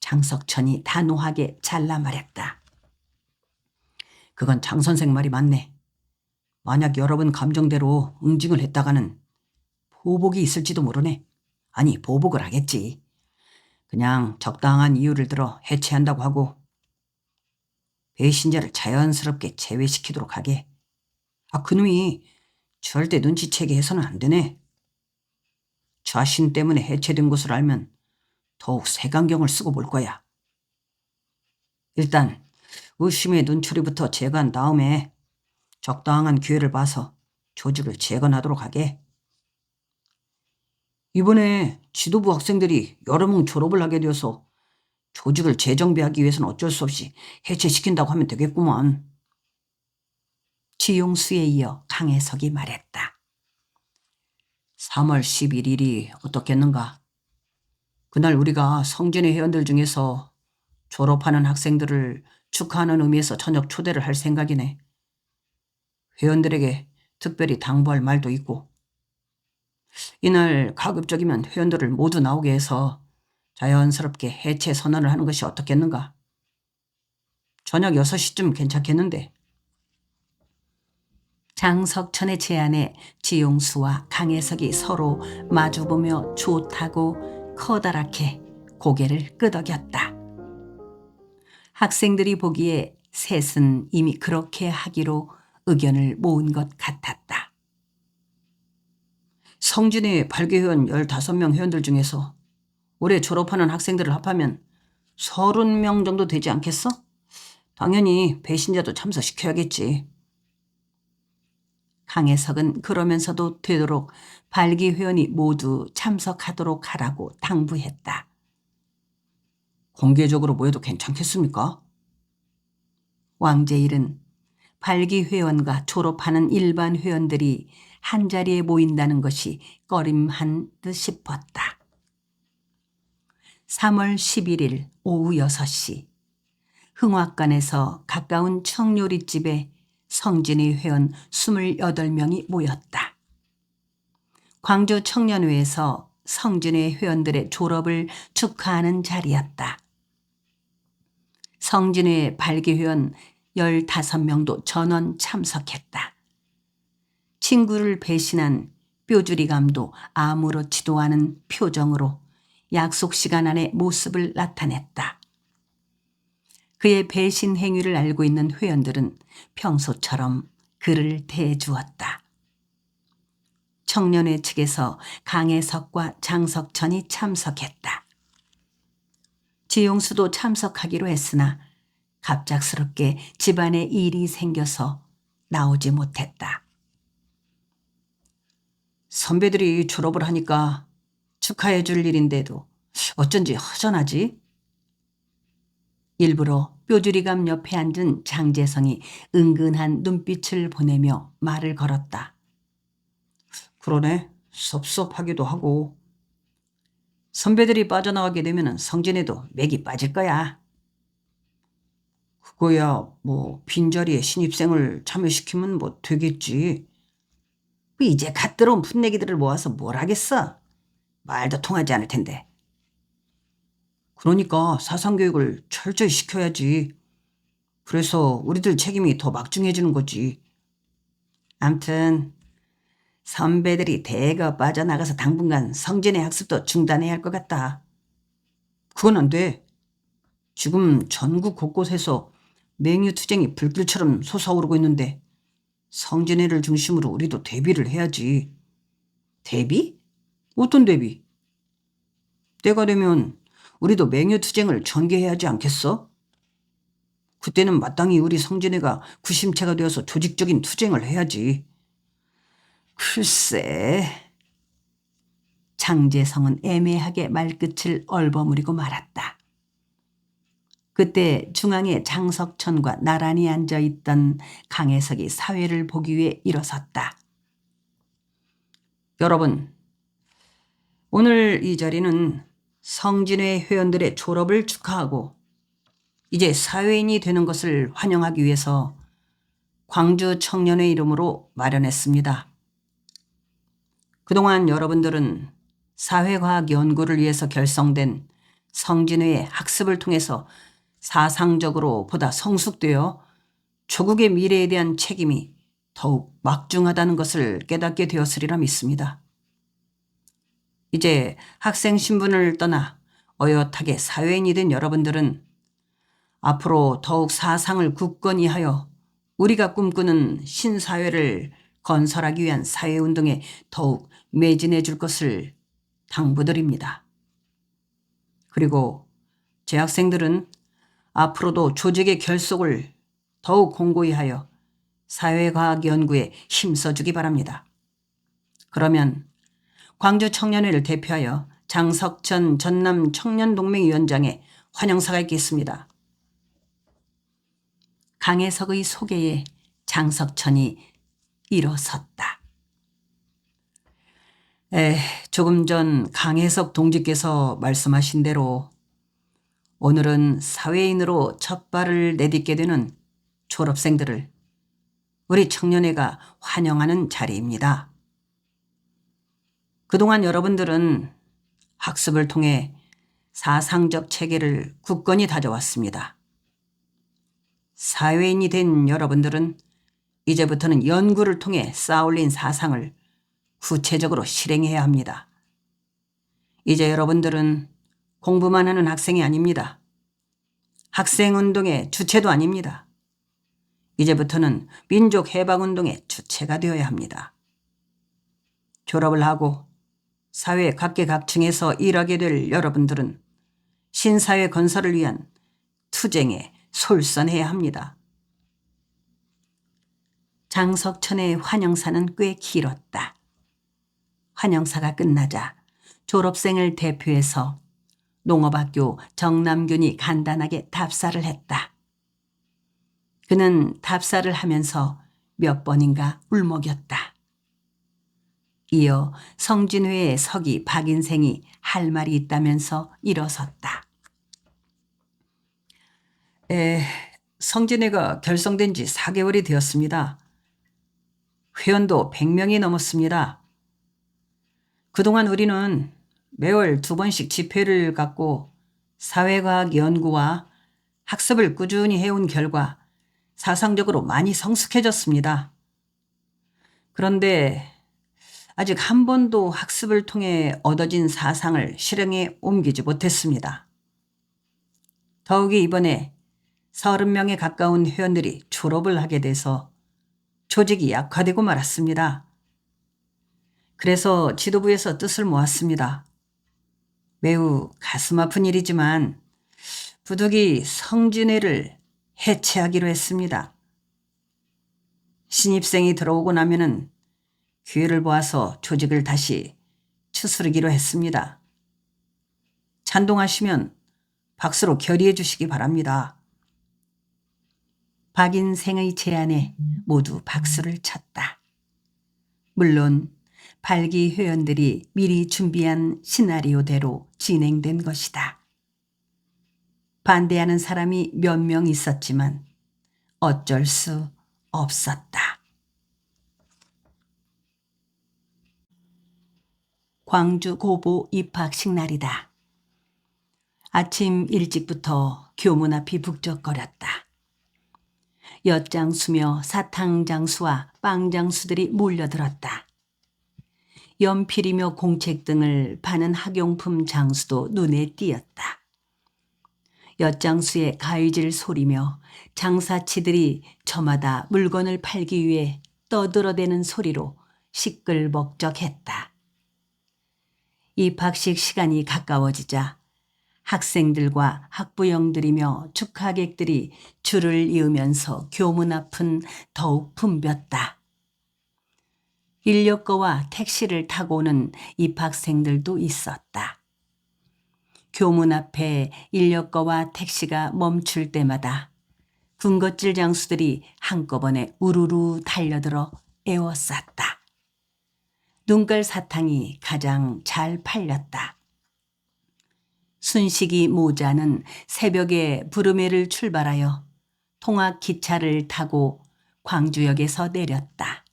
장석천이 단호하게 잘라 말했다. 그건 장 선생 말이 맞네. 만약 여러분 감정대로 응징을 했다가는 보복이 있을지도 모르네. 아니, 보복을 하겠지. 그냥 적당한 이유를 들어 해체한다고 하고 배신자를 자연스럽게 제외시키도록 하게. 그놈이 절대 눈치채게 해서는 안 되네. 자신 때문에 해체된 것을 알면 더욱 색안경을 쓰고 볼 거야. 일단 의심의 눈초리부터 제거한 다음에 적당한 기회를 봐서 조직을 재건하도록 하게. 이번에 지도부 학생들이 여러 명 졸업을 하게 되어서 조직을 재정비하기 위해서는 어쩔 수 없이 해체시킨다고 하면 되겠구만. 지용수에 이어 강혜석이 말했다. 3월 11일이 어떻겠는가? 그날 우리가 성진의 회원들 중에서 졸업하는 학생들을 축하하는 의미에서 저녁 초대를 할 생각이네. 회원들에게 특별히 당부할 말도 있고 이날 가급적이면 회원들을 모두 나오게 해서 자연스럽게 해체 선언을 하는 것이 어떻겠는가? 저녁 6시쯤 괜찮겠는데. 장석천의 제안에 지용수와 강혜석이 서로 마주보며 좋다고 커다랗게 고개를 끄덕였다. 학생들이 보기에 셋은 이미 그렇게 하기로 의견을 모은 것 같았다. 성진의 발기회원 15명 회원들 중에서 올해 졸업하는 학생들을 합하면 30명 정도 되지 않겠어? 당연히 배신자도 참석시켜야겠지. 강혜석은 그러면서도 되도록 발기 회원이 모두 참석하도록 하라고 당부했다. 공개적으로 모여도 괜찮겠습니까? 왕제일은 발기 회원과 졸업하는 일반 회원들이 한자리에 모인다는 것이 꺼림한 듯 싶었다. 3월 11일 오후 6시 흥학관에서 가까운 청요리집에 성진의 회원 28명이 모였다. 광주 청년회에서 성진의 회원들의 졸업을 축하하는 자리였다. 성진회 발기회원 15명도 전원 참석했다. 친구를 배신한 뾰주리감도 아무렇지도 않은 표정으로 약속 시간 안에 모습을 나타냈다. 그의 배신 행위를 알고 있는 회원들은 평소처럼 그를 대해주었다. 청년회 측에서 강혜석과 장석천이 참석했다. 지용수도 참석하기로 했으나 갑작스럽게 집안에 일이 생겨서 나오지 못했다. 선배들이 졸업을 하니까 축하해 줄 일인데도 어쩐지 허전하지? 일부러 뾰주리감 옆에 앉은 장재성이 은근한 눈빛을 보내며 말을 걸었다. 그러네. 섭섭하기도 하고. 선배들이 빠져나가게 되면 성진에도 맥이 빠질 거야. 그거야 뭐 빈자리에 신입생을 참여시키면 뭐 되겠지. 이제 갓 들어온 풋내기들을 모아서 뭘 하겠어. 말도 통하지 않을 텐데. 그러니까 사상교육을 철저히 시켜야지. 그래서 우리들 책임이 더 막중해지는 거지. 암튼 선배들이 대거 빠져나가서 당분간 성진의 학습도 중단해야 할 것 같다. 그건 안 돼. 지금 전국 곳곳에서 맹유투쟁이 불길처럼 솟아오르고 있는데 성진회를 중심으로 우리도 대비를 해야지. 대비? 어떤 대비? 때가 되면 우리도 맹유투쟁을 전개해야 하지 않겠어? 그때는 마땅히 우리 성진회가 구심체가 되어서 조직적인 투쟁을 해야지. 글쎄. 장재성은 애매하게 말끝을 얼버무리고 말았다. 그때 중앙에 장석천과 나란히 앉아있던 강혜석이 사회를 보기 위해 일어섰다. 여러분, 오늘 이 자리는 성진회 회원들의 졸업을 축하하고 이제 사회인이 되는 것을 환영하기 위해서 광주 청년회 이름으로 마련했습니다. 그동안 여러분들은 사회과학 연구를 위해서 결성된 성진회의 학습을 통해서 사상적으로 보다 성숙되어 조국의 미래에 대한 책임이 더욱 막중하다는 것을 깨닫게 되었으리라 믿습니다. 이제 학생 신분을 떠나 어엿하게 사회인이 된 여러분들은 앞으로 더욱 사상을 굳건히 하여 우리가 꿈꾸는 신사회를 건설하기 위한 사회운동에 더욱 매진해 줄 것을 당부드립니다. 그리고 재학생들은 앞으로도 조직의 결속을 더욱 공고히 하여 사회과학 연구에 힘써주기 바랍니다. 그러면 광주 청년회를 대표하여 장석천 전남 청년동맹위원장의 환영사가 있겠습니다. 강혜석의 소개에 장석천이 일어섰다. 조금 전 강혜석 동지께서 말씀하신 대로 오늘은 사회인으로 첫 발을 내딛게 되는 졸업생들을 우리 청년회가 환영하는 자리입니다. 그동안 여러분들은 학습을 통해 사상적 체계를 굳건히 다져왔습니다. 사회인이 된 여러분들은 이제부터는 연구를 통해 쌓아올린 사상을 구체적으로 실행해야 합니다. 이제 여러분들은 공부만 하는 학생이 아닙니다. 학생운동의 주체도 아닙니다. 이제부터는 민족해방운동의 주체가 되어야 합니다. 졸업을 하고 사회 각계각층에서 일하게 될 여러분들은 신사회 건설을 위한 투쟁에 솔선해야 합니다. 장석천의 환영사는 꽤 길었다. 환영사가 끝나자 졸업생을 대표해서 농업학교 정남균이 간단하게 답사를 했다. 그는 답사를 하면서 몇 번인가 울먹였다. 이어 성진회의 서기 박인생이 할 말이 있다면서 일어섰다. 성진회가 결성된 지 4개월이 되었습니다. 회원도 100명이 넘었습니다. 그동안 우리는 매월 2번씩 집회를 갖고 사회과학 연구와 학습을 꾸준히 해온 결과 사상적으로 많이 성숙해졌습니다. 그런데 아직 한 번도 학습을 통해 얻어진 사상을 실행에 옮기지 못했습니다. 더욱이 이번에 30명에 가까운 회원들이 졸업을 하게 돼서 조직이 약화되고 말았습니다. 그래서 지도부에서 뜻을 모았습니다. 매우 가슴 아픈 일이지만 부득이 성진회를 해체하기로 했습니다. 신입생이 들어오고 나면은 기회를 보아서 조직을 다시 추스르기로 했습니다. 찬동하시면 박수로 결의해 주시기 바랍니다. 박인생의 제안에 모두 박수를 쳤다. 물론 발기 회원들이 미리 준비한 시나리오대로 진행된 것이다. 반대하는 사람이 몇 명 있었지만 어쩔 수 없었다. 광주 고보 입학식 날이다. 아침 일찍부터 교문 앞이 북적거렸다. 엿장수며 사탕장수와 빵장수들이 몰려들었다. 연필이며 공책 등을 파는 학용품 장수도 눈에 띄었다. 엿장수의 가위질 소리며 장사치들이 저마다 물건을 팔기 위해 떠들어대는 소리로 시끌벅적했다. 입학식 시간이 가까워지자 학생들과 학부형들이며 축하객들이 줄을 이으면서 교문 앞은 더욱 붐볐다. 인력거와 택시를 타고 오는 입학생들도 있었다. 교문 앞에 인력거와 택시가 멈출 때마다 군것질 장수들이 한꺼번에 우르르 달려들어 에워쌌다. 눈깔 사탕이 가장 잘 팔렸다. 순식이 모자는 새벽에 부르메를 출발하여 통학 기차를 타고 광주역에서 내렸다.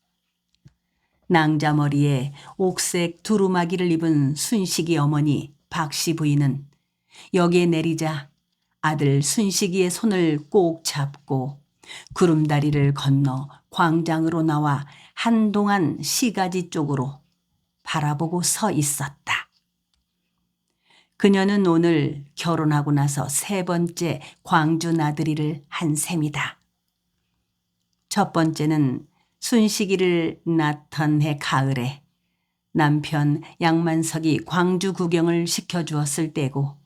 낭자머리에 옥색 두루마기를 입은 순식이 어머니 박씨 부인은 역에 내리자 아들 순식이의 손을 꼭 잡고 구름다리를 건너 광장으로 나와 한동안 시가지 쪽으로 바라보고 서 있었다. 그녀는 오늘 결혼하고 나서 3번째 광주 나들이를 한 셈이다. 첫 번째는 순식이를 낳던 해 가을에 남편 양만석이 광주 구경을 시켜주었을 때고,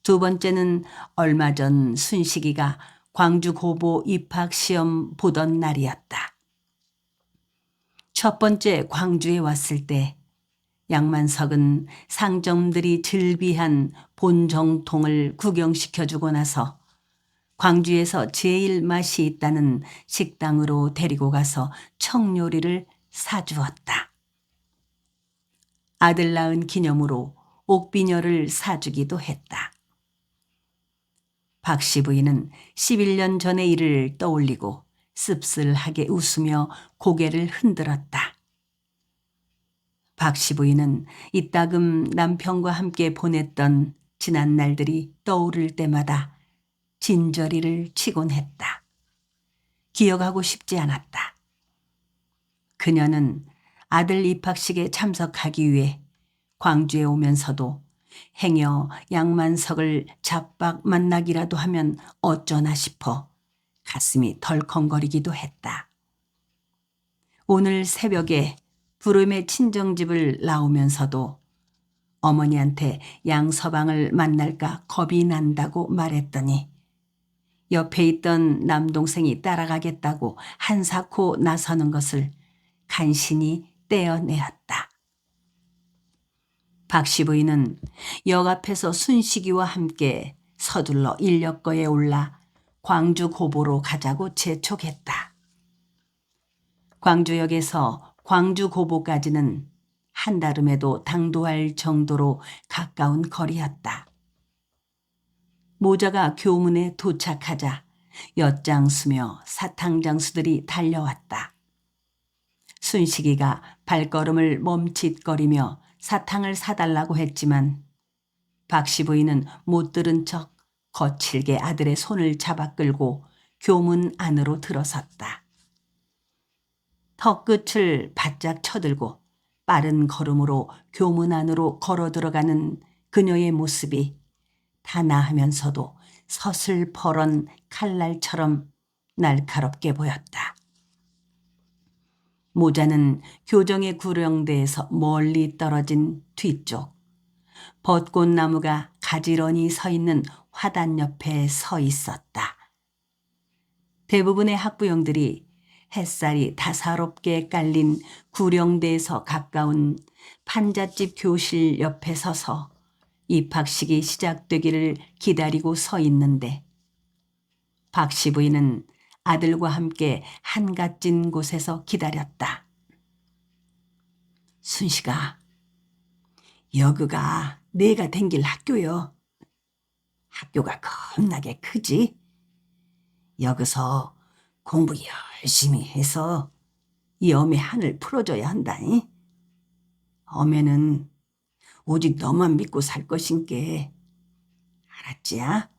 두 번째는 얼마 전 순식이가 광주 고보 입학시험 보던 날이었다. 첫 번째 광주에 왔을 때 양만석은 상점들이 즐비한 본정통을 구경시켜주고 나서 광주에서 제일 맛이 있다는 식당으로 데리고 가서 청요리를 사주었다. 아들 낳은 기념으로 옥비녀를 사주기도 했다. 박씨 부인은 11년 전의 일을 떠올리고 씁쓸하게 웃으며 고개를 흔들었다. 박씨 부인은 이따금 남편과 함께 보냈던 지난 날들이 떠오를 때마다 진저리를 치곤 했다. 기억하고 싶지 않았다. 그녀는 아들 입학식에 참석하기 위해 광주에 오면서도 행여 양만석을 잡박 만나기라도 하면 어쩌나 싶어 가슴이 덜컹거리기도 했다. 오늘 새벽에 부름의 친정집을 나오면서도 어머니한테 양서방을 만날까 겁이 난다고 말했더니 옆에 있던 남동생이 따라가겠다고 한사코 나서는 것을 간신히 떼어내었다. 박씨 부인은 역 앞에서 순식이와 함께 서둘러 인력거에 올라 광주 고보로 가자고 재촉했다. 광주역에서 광주 고보까지는 한달음에도 당도할 정도로 가까운 거리였다. 모자가 교문에 도착하자 엿장수며 사탕장수들이 달려왔다. 순식이가 발걸음을 멈칫거리며 사탕을 사달라고 했지만 박씨 부인은 못 들은 척 거칠게 아들의 손을 잡아 끌고 교문 안으로 들어섰다. 턱끝을 바짝 쳐들고 빠른 걸음으로 교문 안으로 걸어 들어가는 그녀의 모습이 단아하면서도 서슬퍼런 칼날처럼 날카롭게 보였다. 모자는 교정의 구령대에서 멀리 떨어진 뒤쪽 벚꽃나무가 가지런히 서 있는 화단 옆에 서 있었다. 대부분의 학부형들이 햇살이 다사롭게 깔린 구령대에서 가까운 판잣집 교실 옆에 서서 입학식이 시작되기를 기다리고 서 있는데 박씨 부인은 아들과 함께 한갓진 곳에서 기다렸다. 순식아, 여기가 내가 댕길 학교요. 학교가 겁나게 크지? 여기서 공부 열심히 해서 이 엄의 한을 풀어줘야 한다니. 엄에는 오직 너만 믿고 살 것인께. 알았지야?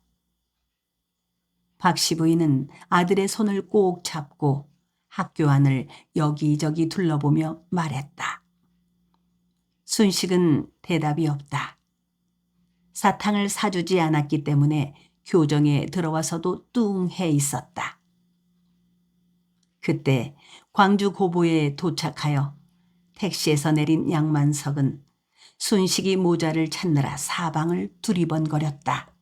박씨 부인은 아들의 손을 꼭 잡고 학교 안을 여기저기 둘러보며 말했다. 순식은 대답이 없다. 사탕을 사주지 않았기 때문에 교정에 들어와서도 뚱해 있었다. 그때 광주 고보에 도착하여 택시에서 내린 양만석은 순식이 모자를 찾느라 사방을 두리번거렸다.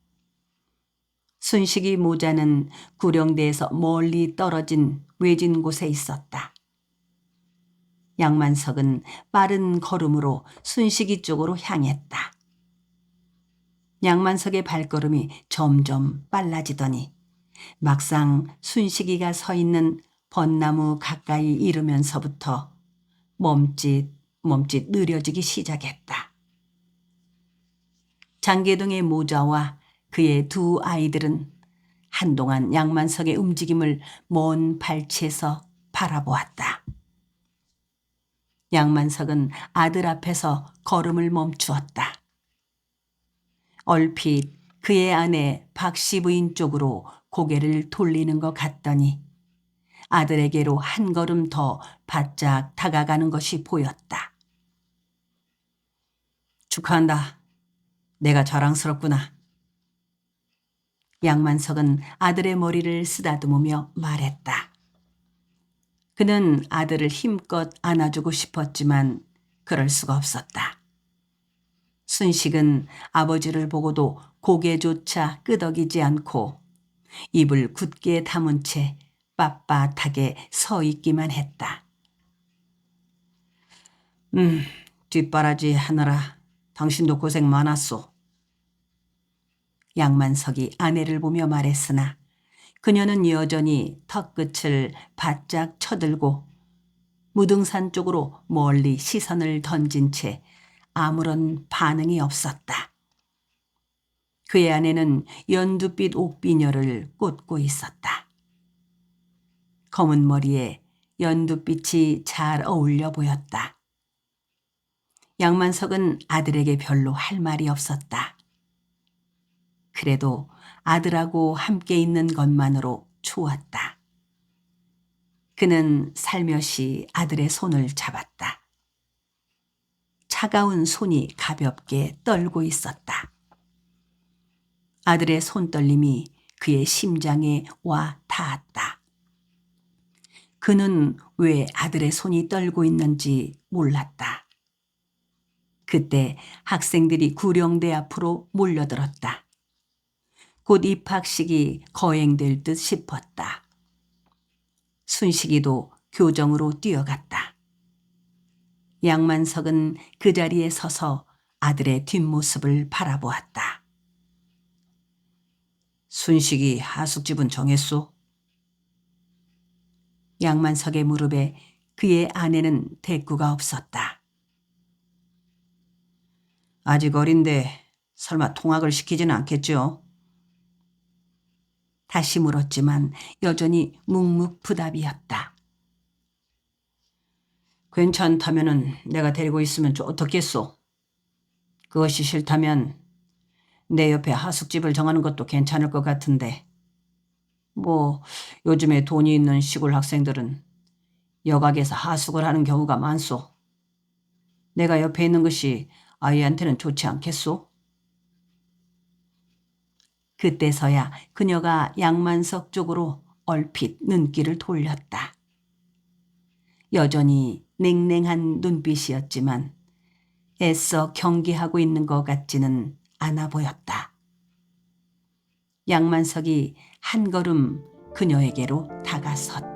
순식이 모자는 구령대에서 멀리 떨어진 외진 곳에 있었다. 양만석은 빠른 걸음으로 순식이 쪽으로 향했다. 양만석의 발걸음이 점점 빨라지더니 막상 순식이가 서 있는 벚나무 가까이 이르면서부터 멈칫 느려지기 시작했다. 장계동의 모자와 그의 두 아이들은 한동안 양만석의 움직임을 먼 발치에서 바라보았다. 양만석은 아들 앞에서 걸음을 멈추었다. 얼핏 그의 아내 박씨 부인 쪽으로 고개를 돌리는 것 같더니 아들에게로 한 걸음 더 바짝 다가가는 것이 보였다. 축하한다. 내가 자랑스럽구나. 양만석은 아들의 머리를 쓰다듬으며 말했다. 그는 아들을 힘껏 안아주고 싶었지만 그럴 수가 없었다. 순식은 아버지를 보고도 고개조차 끄덕이지 않고 입을 굳게 다문 채 빳빳하게 서 있기만 했다. 뒷바라지 하느라 당신도 고생 많았소. 양만석이 아내를 보며 말했으나 그녀는 여전히 턱끝을 바짝 쳐들고 무등산 쪽으로 멀리 시선을 던진 채 아무런 반응이 없었다. 그의 아내는 연두빛 옥비녀를 꽂고 있었다. 검은 머리에 연두빛이 잘 어울려 보였다. 양만석은 아들에게 별로 할 말이 없었다. 그래도 아들하고 함께 있는 것만으로 좋았다. 그는 살며시 아들의 손을 잡았다. 차가운 손이 가볍게 떨고 있었다. 아들의 손떨림이 그의 심장에 와 닿았다. 그는 왜 아들의 손이 떨고 있는지 몰랐다. 그때 학생들이 구령대 앞으로 몰려들었다. 곧 입학식이 거행될 듯 싶었다. 순식이도 교정으로 뛰어갔다. 양만석은 그 자리에 서서 아들의 뒷모습을 바라보았다. 순식이 하숙집은 정했소? 양만석의 무릎에 그의 아내는 대꾸가 없었다. 아직 어린데 설마 통학을 시키지는 않겠죠? 다시 물었지만 여전히 묵묵부답이었다. 괜찮다면은 내가 데리고 있으면 좀 어떻겠소? 그것이 싫다면 내 옆에 하숙집을 정하는 것도 괜찮을 것 같은데. 뭐 요즘에 돈이 있는 시골 학생들은 여각에서 하숙을 하는 경우가 많소. 내가 옆에 있는 것이 아이한테는 좋지 않겠소? 그때서야 그녀가 양만석 쪽으로 얼핏 눈길을 돌렸다. 여전히 냉랭한 눈빛이었지만 애써 경계하고 있는 것 같지는 않아 보였다. 양만석이 한 걸음 그녀에게로 다가섰다.